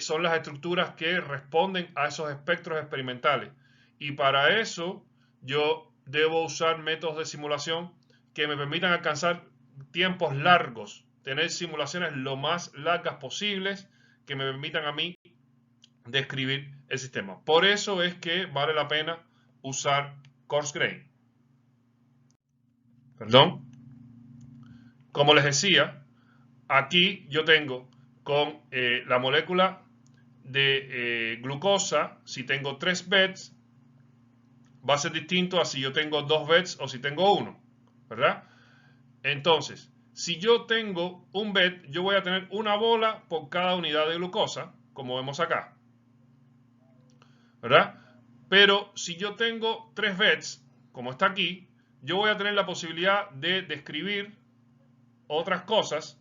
son las estructuras que responden a esos espectros experimentales. Y para eso yo debo usar métodos de simulación que me permitan alcanzar tiempos largos, tener simulaciones lo más largas posibles que me permitan a mí describir el sistema. Por eso es que vale la pena usar coarse grain. Perdón. Como les decía, aquí yo tengo con la molécula de glucosa, si tengo 3 beds, va a ser distinto a si yo tengo 2 beds o si tengo 1, ¿verdad? Entonces, si yo tengo un bed, yo voy a tener una bola por cada unidad de glucosa, como vemos acá, ¿verdad? Pero si yo tengo 3 beds, como está aquí, yo voy a tener la posibilidad de describir otras cosas.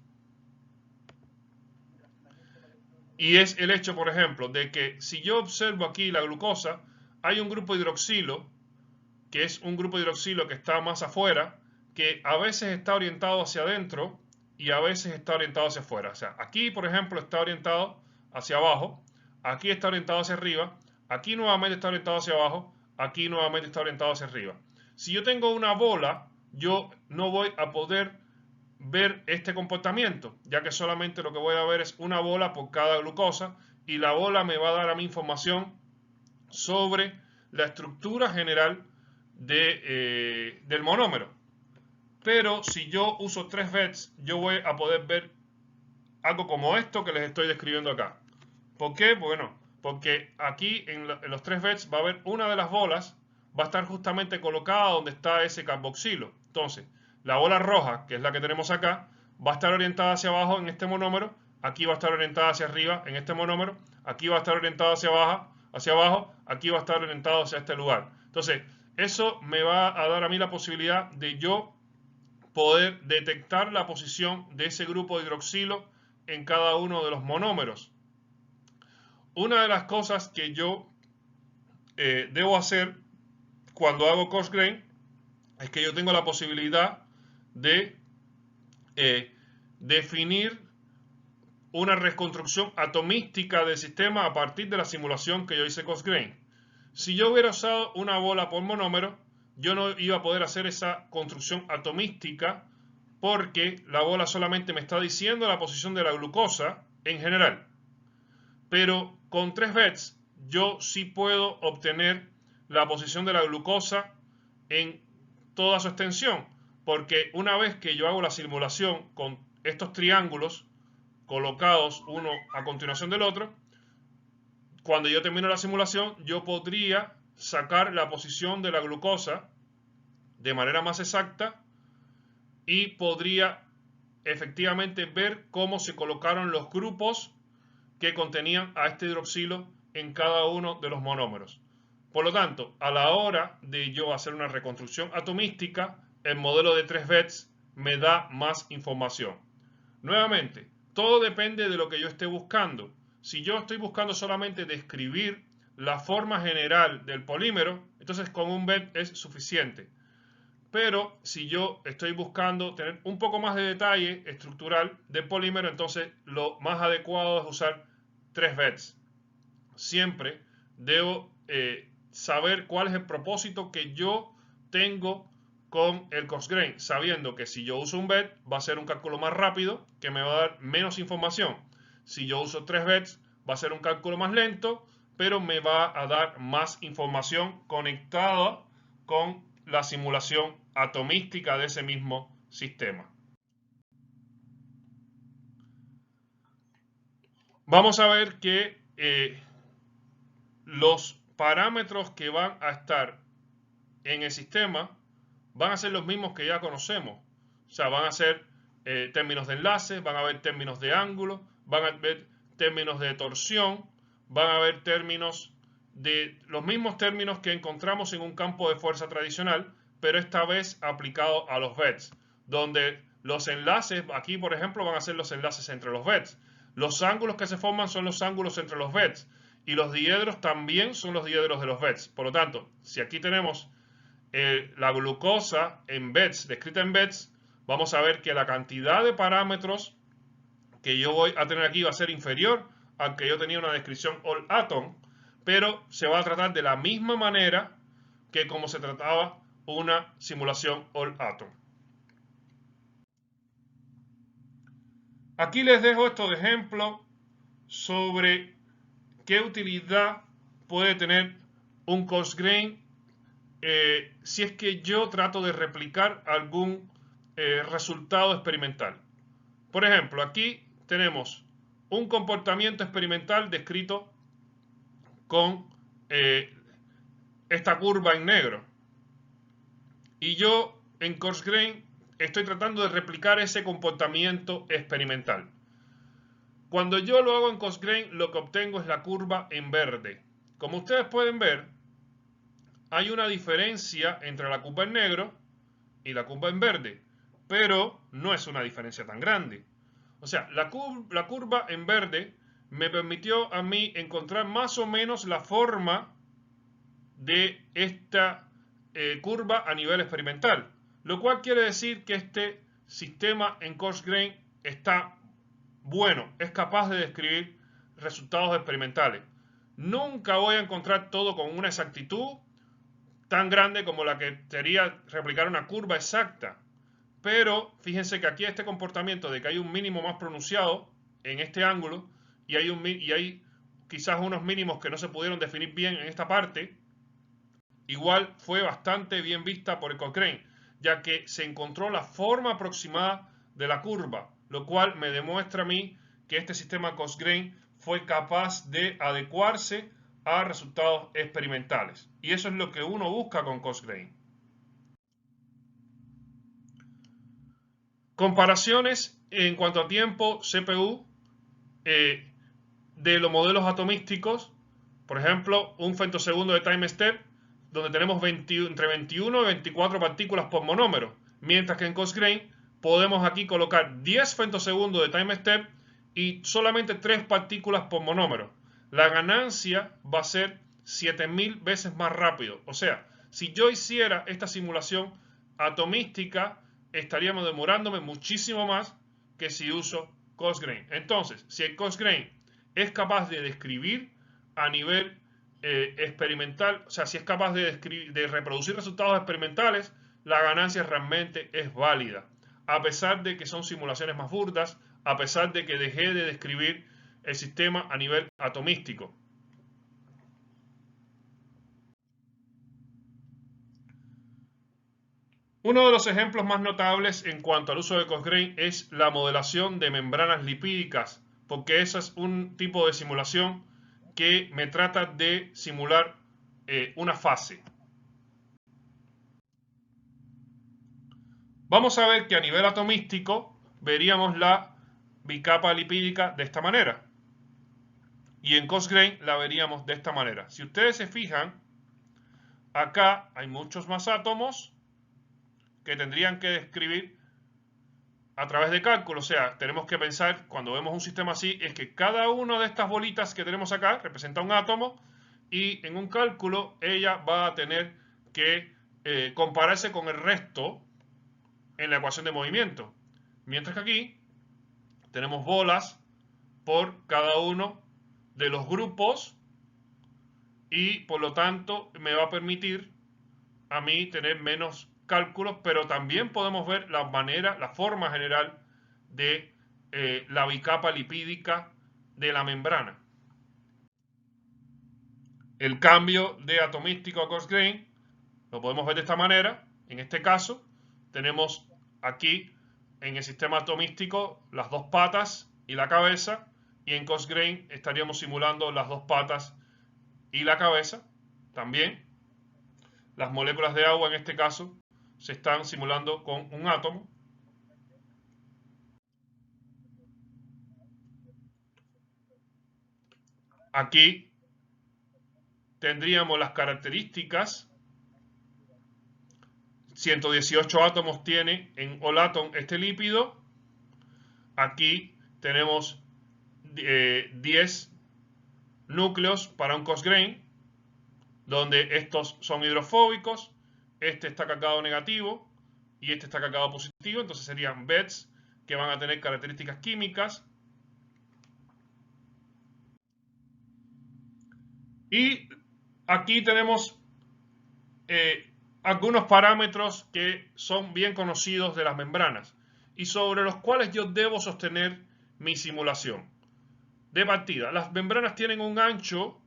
Y es el hecho, por ejemplo, de que si yo observo aquí la glucosa, hay un grupo hidroxilo, que es un grupo hidroxilo que está más afuera, que a veces está orientado hacia adentro y a veces está orientado hacia afuera. O sea, aquí, por ejemplo, está orientado hacia abajo, aquí está orientado hacia arriba, aquí nuevamente está orientado hacia abajo, aquí nuevamente está orientado hacia arriba. Si yo tengo una bola, yo no voy a poder ver este comportamiento, ya que solamente lo que voy a ver es una bola por cada glucosa y la bola me va a dar a mí información sobre la estructura general del monómero. Pero si yo uso 3 beds, yo voy a poder ver algo como esto que les estoy describiendo acá. ¿Por qué? Bueno, porque aquí en los 3 beds va a haber una de las bolas, va a estar justamente colocada donde está ese carboxilo. Entonces, la bola roja, que es la que tenemos acá, va a estar orientada hacia abajo en este monómero, aquí va a estar orientada hacia arriba en este monómero, aquí va a estar orientada hacia abajo, aquí va a estar orientado hacia este lugar. Entonces, eso me va a dar a mí la posibilidad de yo poder detectar la posición de ese grupo de hidroxilo en cada uno de los monómeros. Una de las cosas que yo debo hacer cuando hago coarse grain es que yo tengo la posibilidad de definir una reconstrucción atomística del sistema a partir de la simulación que yo hice coarse grain. Si yo hubiera usado una bola por monómero, yo no iba a poder hacer esa construcción atomística porque la bola solamente me está diciendo la posición de la glucosa en general. Pero con 3 beds yo sí puedo obtener la posición de la glucosa en toda su extensión, porque una vez que yo hago la simulación con estos triángulos colocados uno a continuación del otro, cuando yo termino la simulación yo podría sacar la posición de la glucosa de manera más exacta y podría efectivamente ver cómo se colocaron los grupos que contenían a este hidroxilo en cada uno de los monómeros. Por lo tanto, a la hora de yo hacer una reconstrucción atomística, el modelo de 3 beds me da más información. Nuevamente, todo depende de lo que yo esté buscando. Si yo estoy buscando solamente describir la forma general del polímero, entonces con un bed es suficiente. Pero si yo estoy buscando tener un poco más de detalle estructural del polímero, entonces lo más adecuado es usar 3 beds. Siempre debo saber cuál es el propósito que yo tengo con el coarse grain, sabiendo que si yo uso un bed va a ser un cálculo más rápido que me va a dar menos información. Si yo uso 3 beds va a ser un cálculo más lento, pero me va a dar más información conectada con la simulación atomística de ese mismo sistema. Vamos a ver que los parámetros que van a estar en el sistema van a ser los mismos que ya conocemos. O sea, van a ser términos de enlace, van a haber términos de ángulo, van a haber términos de torsión, van a haber términos de los mismos términos que encontramos en un campo de fuerza tradicional, pero esta vez aplicado a los beds, donde los enlaces, aquí por ejemplo, van a ser los enlaces entre los beds. Los ángulos que se forman son los ángulos entre los beds. y los diedros también son los diedros de los bets. Por lo tanto, si aquí tenemos la glucosa en bets, descrita en bets, vamos a ver que la cantidad de parámetros que yo voy a tener aquí va a ser inferior al que yo tenía una descripción all atom, pero se va a tratar de la misma manera que como se trataba una simulación all atom. Aquí les dejo esto de ejemplo sobre qué utilidad puede tener un coarse-grain si es que yo trato de replicar algún resultado experimental. Por ejemplo, aquí tenemos un comportamiento experimental descrito con esta curva en negro. Y yo en coarse-grain estoy tratando de replicar ese comportamiento experimental. Cuando yo lo hago en coarse-grain, lo que obtengo es la curva en verde. Como ustedes pueden ver, hay una diferencia entre la curva en negro y la curva en verde, pero no es una diferencia tan grande. O sea, la curva en verde me permitió a mí encontrar más o menos la forma de esta curva a nivel experimental, lo cual quiere decir que este sistema en coarse-grain está bueno, es capaz de describir resultados experimentales. Nunca voy a encontrar todo con una exactitud tan grande como la que sería replicar una curva exacta. Pero fíjense que aquí este comportamiento de que hay un mínimo más pronunciado en este ángulo y hay quizás unos mínimos que no se pudieron definir bien en esta parte, igual fue bastante bien vista por el Cochrane, ya que se encontró la forma aproximada de la curva, lo cual me demuestra a mí que este sistema coarse-grain fue capaz de adecuarse a resultados experimentales. Y eso es lo que uno busca con coarse-grain. Comparaciones en cuanto a tiempo CPU de los modelos atomísticos. Por ejemplo, un femtosegundo de time step donde tenemos entre 21 y 24 partículas por monómero, mientras que en coarse-grain podemos aquí colocar 10 femtosegundos de time step y solamente 3 partículas por monómero. La ganancia va a ser 7000 veces más rápido. O sea, si yo hiciera esta simulación atomística, estaríamos demorándome muchísimo más que si uso coarse-grain. Entonces, si el coarse-grain es capaz de describir a nivel experimental, o sea, si es capaz de reproducir resultados experimentales, la ganancia realmente es válida, a pesar de que son simulaciones más burdas, a pesar de que dejé de describir el sistema a nivel atomístico. Uno de los ejemplos más notables en cuanto al uso de coarse-grain es la modelación de membranas lipídicas, porque ese es un tipo de simulación que me trata de simular una fase. Vamos a ver que a nivel atomístico veríamos la bicapa lipídica de esta manera. Y en coarse-grain la veríamos de esta manera. Si ustedes se fijan, acá hay muchos más átomos que tendrían que describir a través de cálculo. O sea, tenemos que pensar, cuando vemos un sistema así, es que cada una de estas bolitas que tenemos acá representa un átomo y en un cálculo ella va a tener que compararse con el resto en la ecuación de movimiento. Mientras que aquí tenemos bolas por cada uno de los grupos y por lo tanto me va a permitir a mí tener menos cálculos, pero también podemos ver la forma general de la bicapa lipídica de la membrana. El cambio de atomístico a coarse-grain lo podemos ver de esta manera. En este caso tenemos aquí en el sistema atomístico las dos patas y la cabeza, y en coarse-grain estaríamos simulando las dos patas y la cabeza también. Las moléculas de agua en este caso se están simulando con un átomo. Aquí tendríamos las características. 118 átomos tiene en all atom este lípido. Aquí tenemos 10 núcleos para un Cosgrain, donde estos son hidrofóbicos, este está cargado negativo y este está cargado positivo. Entonces serían beds que van a tener características químicas. Y aquí tenemos algunos parámetros que son bien conocidos de las membranas y sobre los cuales yo debo sostener mi simulación. De partida, las membranas tienen un ancho,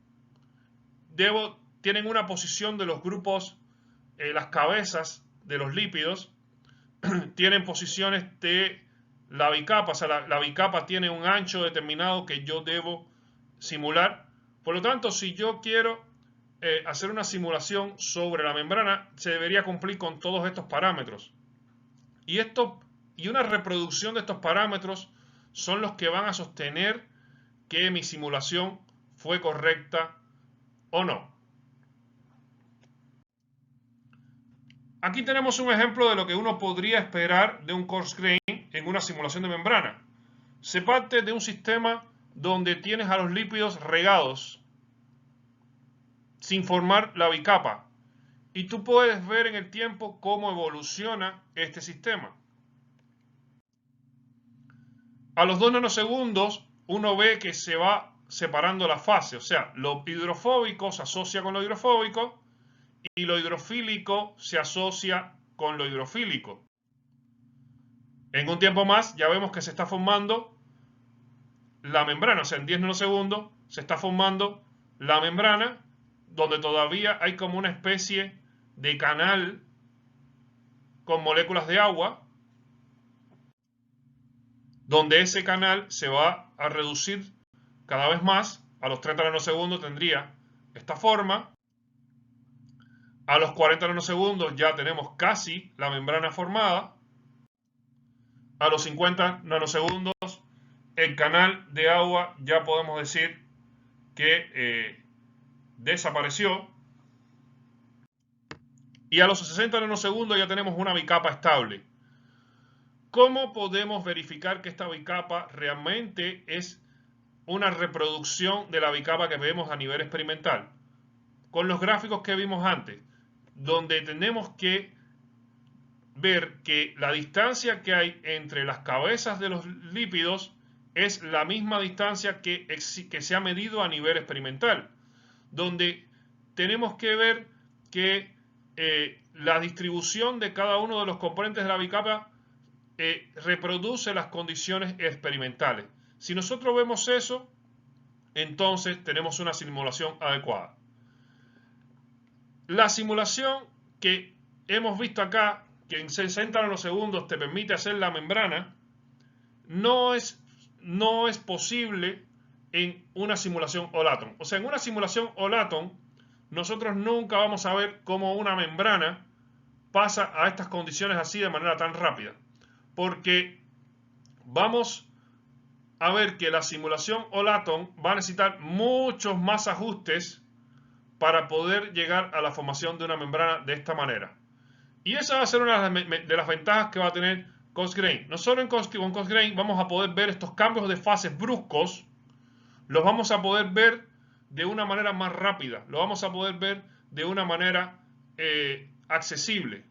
tienen una posición de los grupos, las cabezas de los lípidos, tienen posiciones de la bicapa, o sea, la bicapa tiene un ancho determinado que yo debo simular. Por lo tanto, si yo quiero hacer una simulación sobre la membrana, se debería cumplir con todos estos parámetros. Y una reproducción de estos parámetros son los que van a sostener que mi simulación fue correcta o no. Aquí tenemos un ejemplo de lo que uno podría esperar de un coarse grain en una simulación de membrana. Se parte de un sistema donde tienes a los lípidos regados sin formar la bicapa. Y tú puedes ver en el tiempo cómo evoluciona este sistema. A los 2 nanosegundos uno ve que se va separando la fase, o sea, lo hidrofóbico se asocia con lo hidrofóbico y lo hidrofílico se asocia con lo hidrofílico. En un tiempo más ya vemos que se está formando la membrana, o sea, en 10 nanosegundos se está formando la membrana, donde todavía hay como una especie de canal con moléculas de agua, donde ese canal se va a reducir cada vez más. A los 30 nanosegundos tendría esta forma. A los 40 nanosegundos ya tenemos casi la membrana formada. A los 50 nanosegundos el canal de agua ya podemos decir que desapareció. Y a los 60 nanosegundos ya tenemos una bicapa estable. ¿Cómo podemos verificar que esta bicapa realmente es una reproducción de la bicapa que vemos a nivel experimental? Con los gráficos que vimos antes, donde tenemos que ver que la distancia que hay entre las cabezas de los lípidos es la misma distancia que se ha medido a nivel experimental, donde tenemos que ver que la distribución de cada uno de los componentes de la bicapa reproduce las condiciones experimentales. Si nosotros vemos eso, entonces tenemos una simulación adecuada. La simulación que hemos visto acá, que en 60 nanosegundos te permite hacer la membrana, no es posible en una simulación All-Atom. O sea, en una simulación All-Atom, nosotros nunca vamos a ver cómo una membrana pasa a estas condiciones así de manera tan rápida. Porque vamos a ver que la simulación All-Atom va a necesitar muchos más ajustes para poder llegar a la formación de una membrana de esta manera. Y esa va a ser una de las ventajas que va a tener coarse grain. No solo con coarse grain vamos a poder ver estos cambios de fases bruscos, los vamos a poder ver de una manera más rápida, lo vamos a poder ver de una manera accesible.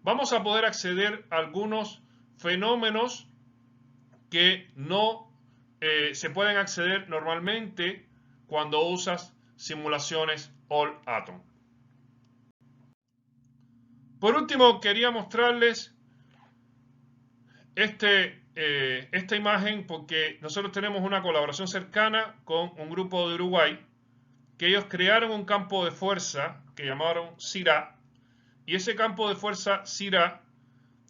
Vamos a poder acceder a algunos fenómenos que no se pueden acceder normalmente cuando usas simulaciones All-Atom. Por último, quería mostrarles esta imagen porque nosotros tenemos una colaboración cercana con un grupo de Uruguay que ellos crearon un campo de fuerza que llamaron CIRA, y ese campo de fuerza CIRA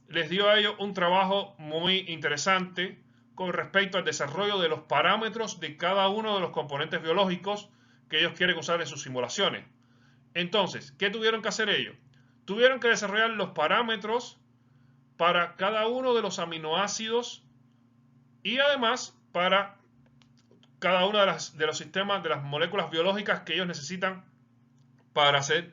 les dio a ellos un trabajo muy interesante con respecto al desarrollo de los parámetros de cada uno de los componentes biológicos que ellos quieren usar en sus simulaciones. Entonces, ¿qué tuvieron que hacer ellos? Tuvieron que desarrollar los parámetros para cada uno de los aminoácidos y además para cada uno de los sistemas, de las moléculas biológicas que ellos necesitan para hacer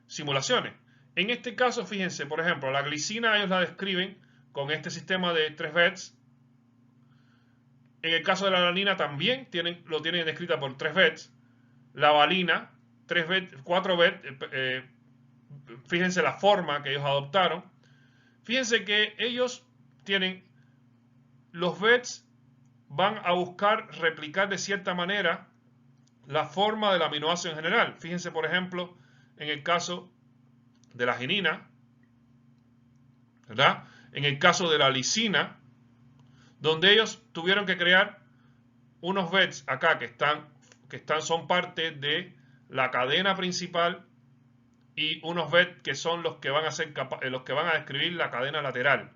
simulaciones. En este caso, fíjense, por ejemplo, la glicina ellos la describen con este sistema de 3 beds. En el caso de la alanina también lo tienen descrita por 3 bits. La valina, 3 bits, 4 bits. Fíjense la forma que ellos adoptaron. Fíjense que ellos tienen los bits, van a buscar replicar de cierta manera la forma del aminoácido en general. Fíjense, por ejemplo, en el caso de la arginina, ¿verdad? En el caso de la lisina, donde ellos tuvieron que crear unos bits acá son parte de la cadena principal y unos bits que son los que van a describir la cadena lateral.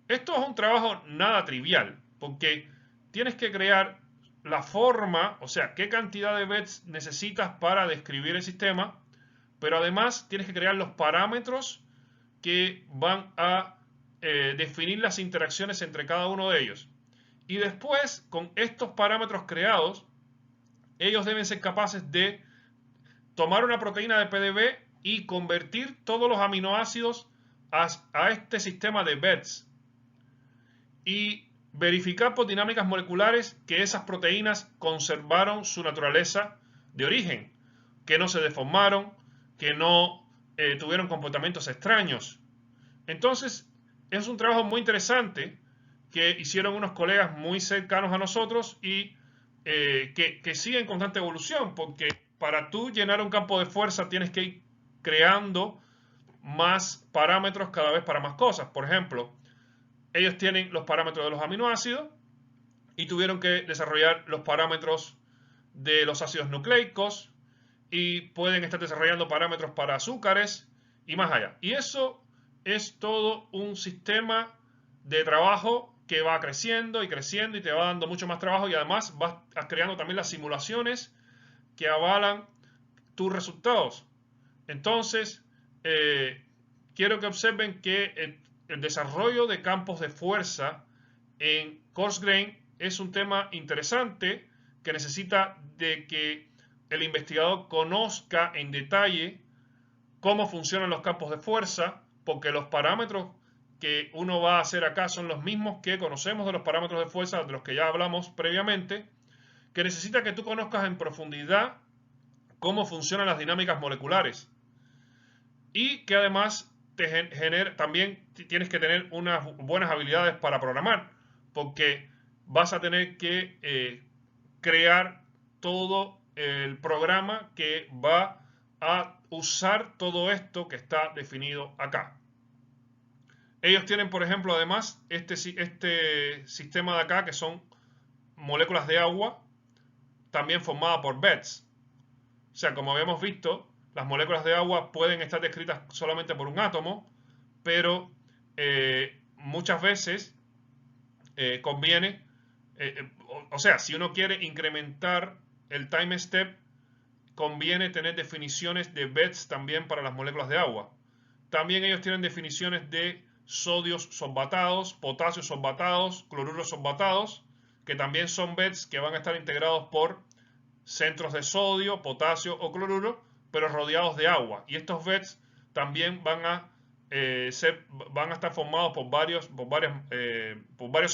Esto es un trabajo nada trivial, porque tienes que crear la forma, o sea, qué cantidad de bits necesitas para describir el sistema, pero además tienes que crear los parámetros que van a definir las interacciones entre cada uno de ellos. Y después, con estos parámetros creados, ellos deben ser capaces de tomar una proteína de PDB y convertir todos los aminoácidos a este sistema de bits y verificar por dinámicas moleculares que esas proteínas conservaron su naturaleza de origen, que no se deformaron, que no tuvieron comportamientos extraños. Entonces, es un trabajo muy interesante que hicieron unos colegas muy cercanos a nosotros y que sigue en constante evolución, porque para tú llenar un campo de fuerza tienes que ir creando más parámetros cada vez para más cosas. Por ejemplo, ellos tienen los parámetros de los aminoácidos y tuvieron que desarrollar los parámetros de los ácidos nucleicos y pueden estar desarrollando parámetros para azúcares y más allá. Y eso es todo un sistema de trabajo que va creciendo y creciendo y te va dando mucho más trabajo y además vas creando también las simulaciones que avalan tus resultados. Entonces, quiero que observen que el desarrollo de campos de fuerza en coarse grain es un tema interesante que necesita de que el investigador conozca en detalle cómo funcionan los campos de fuerza, porque los parámetros que uno va a hacer acá son los mismos que conocemos de los parámetros de fuerza de los que ya hablamos previamente, que necesita que tú conozcas en profundidad cómo funcionan las dinámicas moleculares y que además también tienes que tener unas buenas habilidades para programar, porque vas a tener que crear todo el programa que va a usar todo esto que está definido acá. Ellos tienen, por ejemplo, además este sistema de acá que son moléculas de agua, también formadas por bits. O sea, como habíamos visto, las moléculas de agua pueden estar descritas solamente por un átomo, pero muchas veces conviene, o sea, si uno quiere incrementar el time step, conviene tener definiciones de bits también para las moléculas de agua. También ellos tienen definiciones de sodios sorbatados, potasios sorbatados, cloruros sorbatados, que también son bits que van a estar integrados por centros de sodio, potasio o cloruro, pero rodeados de agua. Y estos bits también van a estar formados por varios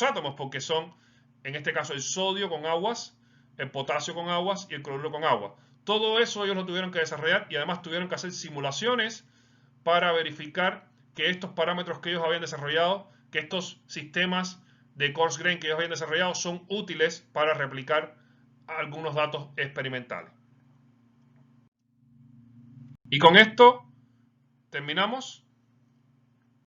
átomos, porque son, en este caso, el sodio con aguas, el potasio con aguas y el cloruro con agua. Todo eso ellos lo tuvieron que desarrollar y además tuvieron que hacer simulaciones para verificar que estos parámetros que ellos habían desarrollado, que estos sistemas de coarse grain que ellos habían desarrollado son útiles para replicar algunos datos experimentales. Y con esto terminamos.